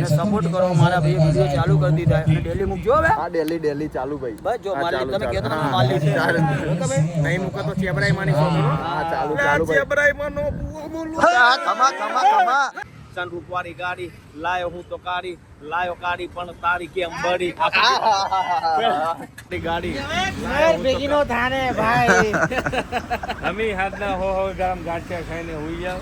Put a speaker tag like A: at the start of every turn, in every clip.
A: અને સપોર્ટ કરો મારા ભાઈ વિડિયો ચાલુ કરી દીધા અને ડેલી મૂકજો હવે
B: હા ડેલી ચાલુ ભાઈ
A: બસ જો માલી તમે કહેતો તમે માલી છે તમે નહીં મૂકો તો ચેબરાઈ માની શોધો
B: હા ચાલુ ભાઈ
A: ચેબરાઈ માનો બોલું
B: ખમા
A: સનરૂપવાળી ગાડી લાયો હું તો કાળી લાયો કાળી પણ તારી કેમ બળી ગાડી
C: ભેગીનો થાને ભાઈ
D: અમે હાથના હો ગરમ ગાંઠિયા ખાઈને હોઈ જાવ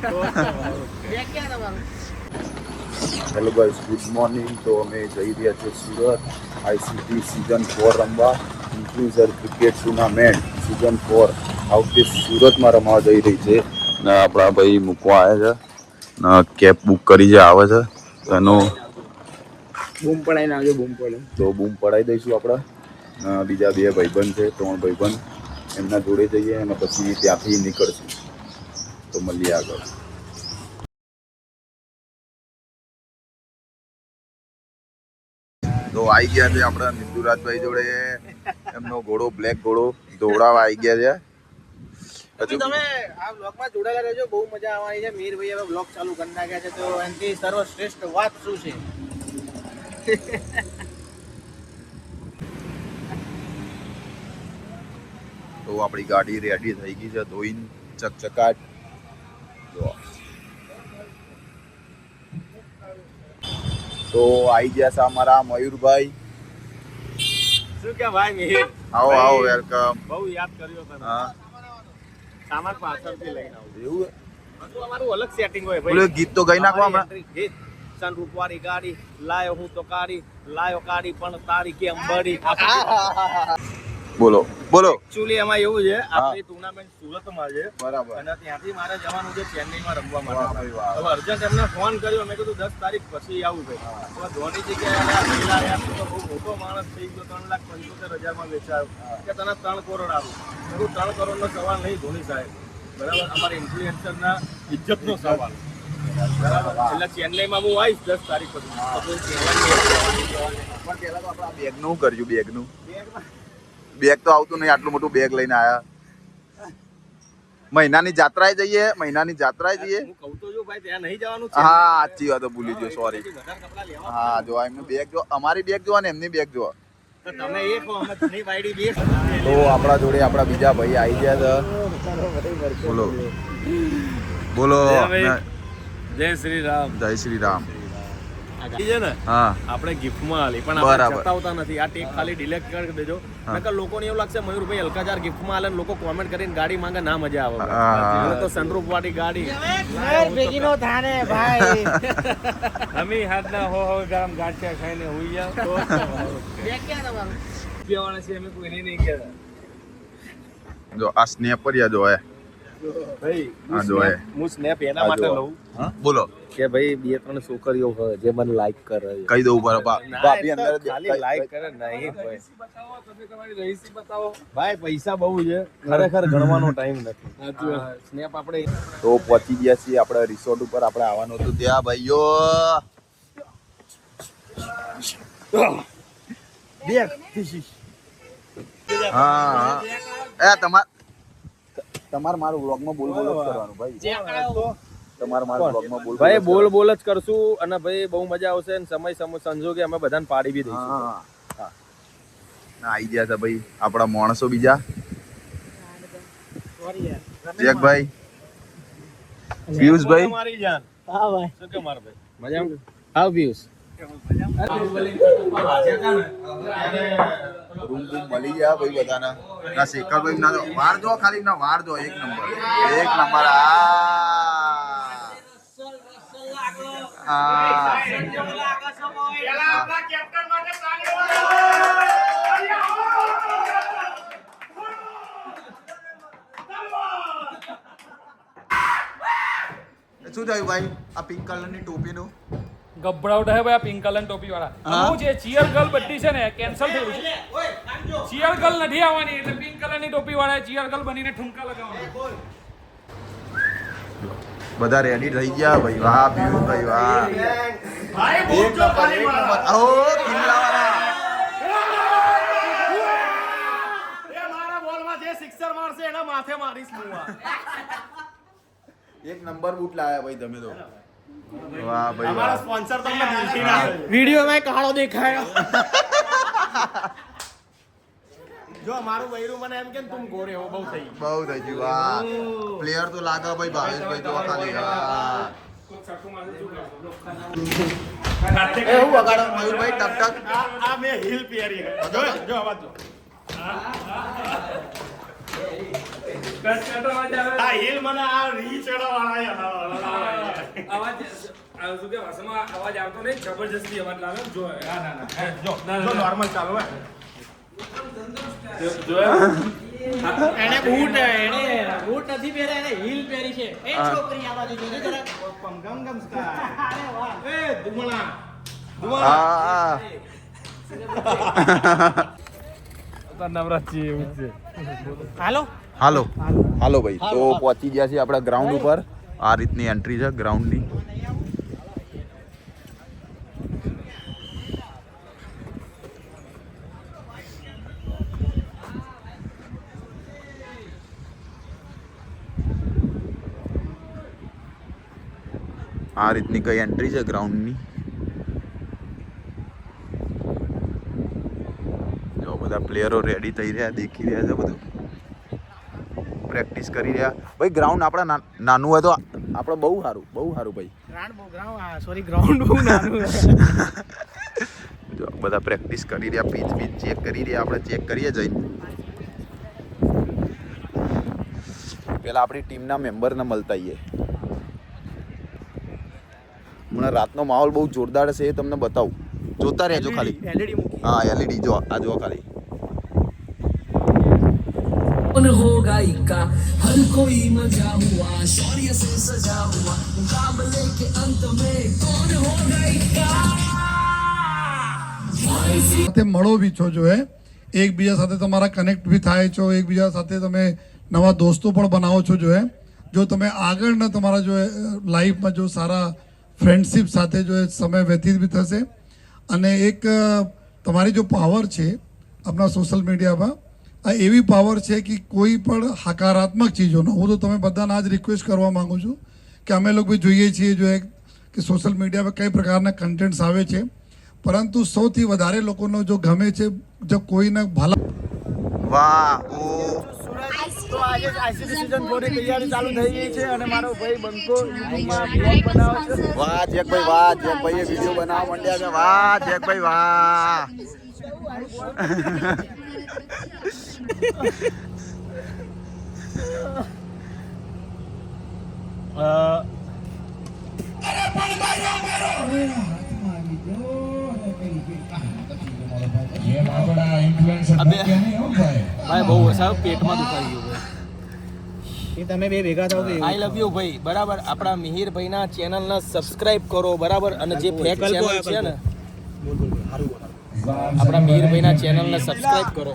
B: હેલો ગાઈસ ગુડ મોર્નિંગ તો અમે જઈ રહ્યા છીએ સુરત આઈસીટી સિઝન 4 રમવા ઇન્ક્લુઝર ક્રિકેટ ટુર્નામેન્ટ સિઝન 4 આવતી સુરતમાં રમવા જઈ રહી છે ને આપણા ભાઈ મૂકવા આવ્યા છે ને કેબ બુક કરી જે આવે છે તો એનું
A: બૂમ પડાઈને આવજો બૂમ પડે
B: તો બૂમ પડાવી દઈશું આપણે બીજા બે ભાઈબંધ છે 3 ભાઈબંધ એમના જોડે જઈએ અને પછી ત્યાંથી નીકળશું તો મળીએ આગળ તો આવી ગયા છે આપણા નિંદુરાજભાઈ જોડે એમનો ઘોડો બ્લેક ઘોડો દોડાવા આવી ગયા છે
C: તમે આ બ્લોગમાં જોડાયેલા રહેજો બહુ મજા આવવાની છે મીરભાઈ હવે બ્લોગ ચાલુ કરી નાખ્યા છે તો એનાથી સર્વશ્રેષ્ઠ વાત શું છે
B: તો આપણી ગાડી રેડી થઈ ગઈ છે ધોઈને ચકચકાટ જો તો આવી ગયા છે અમારા મયુરભાઈ
A: શું કે ભાઈ મિહિર
B: આવો વેલકમ
A: બહુ યાદ કર્યો તમે
B: હા
A: સામાન પાછળથી લઈને આવું
B: એવું
A: બધું અમારું અલગ સેટિંગ હોય
B: બોલો ગીત તો ગાઈ નાખો હમણાં
A: ગીત સનરૂપવાળી ગાડી લાયો હું તો કાળી લાયો કાળી પણ તારી કેમ બળી
B: બોલો
A: એકચ્યુઅલી એમાં એવું છે આપણી ટુર્નામેન્ટ સુરતમાં છે
B: બરાબર
A: અને ત્યાંથી મારે જવાનું છે ચેન્નઈમાં રમવા માટે
B: ભાઈ વાહ
A: હવે અર્જન્ટ એમને ફોન કર્યો મેં કીધું 10 તારીખ પછી આવું ભાઈ હવે ધોની જગ્યાએ મહિલા યાર તો બહુ મોટો માણસ થઈ ગયો 3,75,000 વેચાયો કે તને 3 કરોડ આવું મેં 3 કરોડનો સવાલ નહીં ધોની સાહેબ બરાબર અમારા ઇન્ફ્લુએન્સરના ઇજ્જતનો સવાલ બરાબર એટલે ચેન્નઈમાં હું આવીશ 10 તારીખ પછી
B: પણ પેલા તો આપણે બેગનું કર્યું બેગ તો આવતું નહીં આટલું મોટું બેગ લઈને આયા મહિનાની જાત્રાએ જઈએ
A: હું કહું તો જો ભાઈ ત્યાં નહીં જવાનું છે
B: હા સાચી વાત ભૂલી ગયો સોરી
A: વધારે કપડાં લેવા
B: હા જો એમનું બેગ જો અમારી બેગ જો અને એમની બેગ જો
A: તો તમે એ કહો અમે ઘણી વાયડી બે
B: તો આપણા જોડે આપણા બીજા ભાઈ આવી ગયા છે બોલો
D: જય શ્રી રામ
B: જય શ્રી રામ
A: છે ને
B: હા
A: આપણે ગિફ્ટમાં આલી પણ
B: બરાબર.
A: આપણે ચતાવતા નથી આ ટેક ખાલી ડિલેટ કરી દેજો નકર લોકોને એવું લાગશે મયુરભાઈ હલકાચાર ગિફ્ટમાં આલે ને લોકો કોમેન્ટ કરીને ગાડી માંગે ના મજા આવે
B: હા.
A: હવે તો સનરૂફ વાળી ગાડી
C: ભેગીનો થાને ભાઈ
D: અમે હાથના હો ગરમ ગાંઠિયા ખાઈને હોઈ જાવ
C: બેગ ક્યાં તમારું
A: પીવાના છે અમે કોઈને નહીં કહેતા
B: જો આ સ્નેપરિયા જો હે
A: ભાઈ
B: હા, જો હે.
A: હું સ્નેપ એના
B: આ
A: માટે
B: જો.
A: લઉં
B: હા બોલો
A: કે ભાઈ 2-3 છોકરીઓ હોય જે મને લાઈક કરે
B: કહી દઉં બરાબર ભાભી અંદર
A: ખાલી લાઈક કરે નહીં ભાઈ ભાઈ પૈસા બહુ છે ખરેખર ગણવાનો ટાઈમ નથી સ્નેપ આપણે
B: તો પહોંચી ગયા છીએ આપણે રિસોર્ટ ઉપર આપણે આવવાનું હતું ત્યાં ભાઈઓ હા એ તમારે મારું વ્લોગમાં બોલ બોલ જ કરવાનું ભાઈ તમારે મારા વ્લોગમાં બોલ
A: ભાઈ બોલ જ કરશું અને ભાઈ બહુ મજા આવશે અને સમય સંજોગે અમે બધાને પાડી બી દઈશું
B: હા ના આવી ગયા છે ભાઈ આપણા માણસો બીજા જેકભાઈ પિયુષભાઈ
A: મારી જાન
C: હા ભાઈ
A: શું કે માર ભાઈ મજામાં હાવ પિયુષ
B: રૂમ મળી ગયા ભાઈ બધાના ના શેખરભાઈ ના વાર જો ખાલી ના વાર જો એક નંબર શું થયું ભાઈ આ પિંક કલરની ટોપીનું
E: ગભરાવટ હે ભાઈ આ પિંક કલર ટોપી વાળા હું જે ચિયર ગર્લ બધી છે ને કેન્સલ થયું છે ચિયર ગર્લ નથી આવવાની એટલે પિંક કલરની ટોપી વાળા ચિયર ગર્લ બનીને ઠુમકા લગાવવાના
B: બધા રેડી થઈ ગયા ભાઈ વાહ પિયુષભાઈ વાહ એક નંબર આહો કિલ્લાવાળા
A: મારા બોલમાં જે સિક્સર મારશે એના માથે મારીશ હું
B: એક નંબર બૂટ લાયા ભાઈ તમે તો વાહ ભાઈ
A: અમારા
B: વાહ.
A: સ્પોન્સર તમને દિલથી ના આવે.
C: વિડીયોમાં કાળો દેખાયો.
A: જો મારું બૈરું મને એમ કે તું ગોરે હો બહુ થઈ ગયું.
B: બહુ થઈ ગયું વાહ. પ્લેયર તો લાગે ભાઈ ભાવેશભાઈ જો ખાલી હા.
C: એવું વગાડો
B: મયુરભાઈ ટક ટક.
A: આ મેં હીલ પહેરી છે. જો અવાજ જો આ હીલ મને આ રી ચડાવવાળા
E: અવાજ શું કે ભાષામાં અવાજ આવતો નહીં, જબરજસ્તી અવાજ લાવે. જો
A: જો નોર્મલ ચાલો હે.
C: એને બૂટ નથી પહેર્યા, એને હીલ પહેરી છે. એ છોકરી આ બાજુ જોજે જરા.
A: ગમ ગમ સ્ટાર.
C: અરે વાહ.
A: એ ધુમણા
B: હા
E: નવરાત્રી એવું છે.
C: હાલો.
B: હાલો હાલો ભાઈ તો પહોંચી ગયા છીએ આપણા ગ્રાઉન્ડ ઉપર. આ રીતની એન્ટ્રી છે ગ્રાઉન્ડની. આ રીતની કઈ એન્ટ્રી છે ગ્રાઉન્ડની. જો બધા પ્લેયરો રેડી થઈ રહ્યા, દેખી રહ્યા છે, બધું પ્રેક્ટિસ કરી રહ્યા. ભાઈ ગ્રાઉન્ડ આપણા નાનું હોય તો આપણે બહુ સારું ભાઈ.
C: ગ્રાઉન્ડ બહુ નાનું.
B: જો બધા પ્રેક્ટિસ કરી રહ્યા, પીચ ચેક કરી રહ્યા. આપણે ચેક કરીએ જઈને. પેલા આપણી ટીમના મેમ્બરને મળતા આવીએ. હમણાં રાતનો માહોલ બહુ જોરદાર છે, એ તમને બતાવું. જોતા રહેજો ખાલી.
C: LED મૂકી.
B: હા એલઈડી જો આ જો ખાલી.
F: होगा इक्का हर कोई मजा हुआ शौर्य से सजा हुआ मुकाबले के अंत में कौन होगा इक्का
G: સાથે મળો બી છો જો હે એકબીજા સાથે તમારા કનેક્ટ બી થાય છો, એકબીજા સાથે તમે નવા દોસ્તો પણ બનાવો છો જો હે. જો તમે આગળના તમારા જો લાઈફમાં જો સારા ફ્રેન્ડશિપ સાથે જો સમય વ્યતીત બી થશે. અને એક તમારી જો પાવર છે આપણા સોશિયલ મીડિયામાં, આ એવી પાવર છે કે કોઈ પણ હકારાત્મક ચીજોનો હું તો તમે બધાને આજ રિક્વેસ્ટ કરવા માગું છું કે અમે લોકો બી જોઈએ છીએ જો કે સોશિયલ મીડિયા પર કઈ પ્રકારના કન્ટેન્ટ્સ આવે છે, પરંતુ સૌથી વધારે લોકોનો જો ગમે છે જો કોઈને ભલા.
B: વાહ ઓ
C: તો આજે ICT સીઝન 4 ની તૈયારી ચાલુ થઈ ગઈ છે અને મારો ભાઈ બંકો યુટ્યુબમાં બ્લોગ બનાવે છે.
B: વાહ જેકભાઈ વાહ. જેકભાઈએ વિડીયો બનાવવા માંડ્યા છે. વાહ જેકભાઈ વાહ.
A: ભાઈ બહુ વસાવ પેટમાં દુખાઈ ગયું
C: એ તમે બે ભેગા થાવ તો એવું.
A: આઈ લવ યુ ભાઈ. બરાબર આપણા મિહિરભાઈના ચેનલને સબસ્ક્રાઇબ કરો. બરાબર અને જે ફેક ચેનલ છે ને આપણા મિહિરભાઈના ચેનલને સબસ્ક્રાઇબ કરો.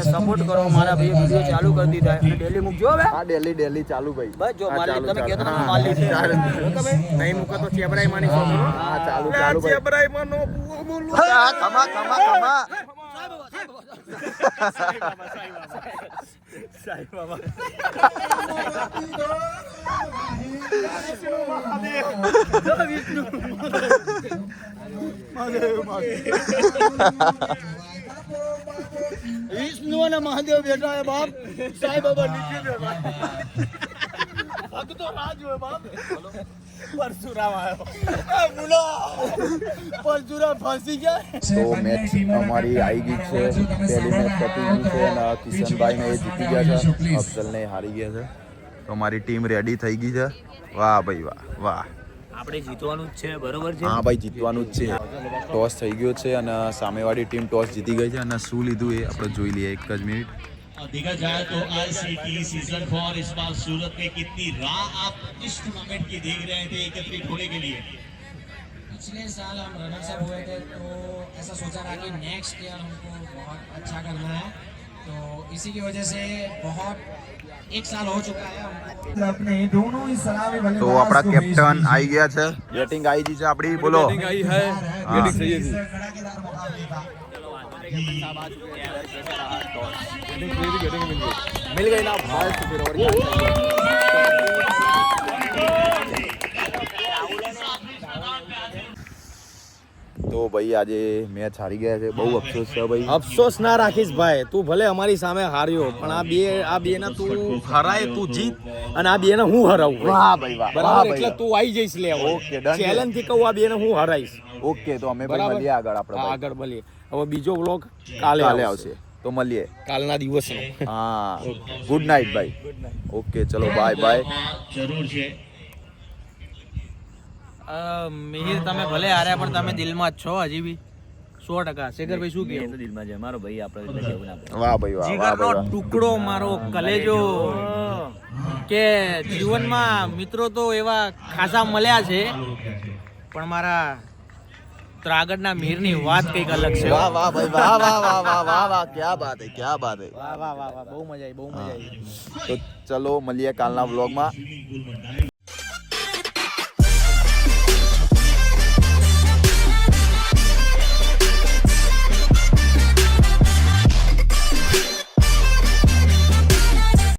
C: સપોર્ટ કરો. મારા ભાઈ વિડિયો ચાલુ કરી દીધા અને ડેલી મૂકજો હવે.
B: આ ડેલી ચાલુ ભાઈ.
C: બસ જો
B: હા,
C: માલ
B: ચાલુ,
C: તમે કહેતો
B: ચાલુ.
C: તમે માલ લીધી.
B: ચાલુ.
C: તમે નહીં મૂકો તો ચેબરાઈ માની છો.
B: હા ચાલુ ભાઈ.
A: ચેબરાઈમાં નો બુઓ બોલું.
B: હા, ખમા
C: વિષ્ણુ અને મહાદેવ બેઠા હે બાપ. સાંઈ બાબા નીચે બેઠા. ભક્તો રાહ જોવે બાપ. પરશુરામ આવ્યો. એ બોલો પરશુરામ ફસી ગયા.
B: તો મેચ અમારી આવી ગઈ છે. પહેલી મેચ પતી ગઈ છે અને કિશનભાઈને એ જીતી ગયા છે, અફસલને હારી ગયા છે. તો અમારી ટીમ રેડી થઈ ગઈ છે. વાહ ભાઈ વાહ વાહ.
C: આપણે જીતવાનું જ છે, બરોબર છે.
B: હા ભાઈ જીતવાનું જ છે. ટોસ થઈ ગયો છે અને સામેવાળી ટીમ ટોસ જીતી ગઈ છે અને શું લીધું એ આપણે જોઈ લઈએ એક જ મિનિટ.
H: देखा जाए तो ICT सीजन 4 इस बार सूरत में कितनी राह आप इस टूर्नामेंट की देख रहे थे एकत्रित होने के लिए.
F: पिछले साल हम रनर्स अप हुए थे तो ऐसा सोचा था कि नेक्स्ट ईयर हमको बहुत अच्छा करना है, तो इसी की वजह से बहुत एक साल हो चुका है
H: अपने दोनों ही सलामी
B: તો આપણા કેપ્ટન આવી ગયા છે. બેટિંગ આવી ગઈ છે આપણી. બોલો
E: आई है बैटिंग सही है
B: મિલ ગઈ ના ભાઈ. તો ભાઈ આજે મેચ હારી ગયા છે, બહુ અફસોસ છે ભાઈ.
C: અફસોસ ના રાખીશ ભાઈ, તું ભલે અમારી સામે હાર્યો પણ આ બે ને તું હરાય, તું જીત અને આ બે ને હું હરાવું.
B: વાહ ભાઈ વાહ,
C: બરાબર, એટલે તું આવી જઈશ લે.
B: Okay, done.
C: ચેલેન્જ થી કહું, આ બે ને હું હરાઈશ.
B: ઓકે, તો અમે ભાઈ
C: બરાબર.
B: મળીએ આગળ આપણે
C: હા,
B: ભાઈ.
C: આગળ મળીએ. હવે બીજો વ્લોગ કાલે
B: કાલે
C: આવશે,
B: આવશે તો મળીએ.
C: કાલના દિવસનો.
B: હા, ગુડ નાઇટ ભાઈ. ઓકે, ચલો બાય બાય.
H: जरूर છે.
C: મિહિર, તમે ભલે હાર્યા પણ તમે દિલમાં જ છો હજી બી 100%. શેખરભાઈ શું કહે?
D: દિલમાં છે મારો ભાઈ, આપણે એટલે કેવું ના પડે.
B: વાહ ભાઈ વાહ, વાહ
C: જીગરનો
B: ભાઈ વાહ.
C: ટુકડો, મારો કલેજો. કે જીવનમાં મિત્રો તો એવા ખાસા મળ્યા છે પણ મારા ત્રાગડના મિહિરની વાત કંઈક અલગ છે.
B: વાહ વાહ ભાઈ વાહ વાહ વાહ વાહ વાહ વાહ, ક્યા બાત હે, ક્યા બાત હે.
C: વાહ વાહ વાહ વાહ, બહુ મજા આવી, બહુ મજા આવી.
B: તો ચલો મળીએ કાલના વ્લોગમાં.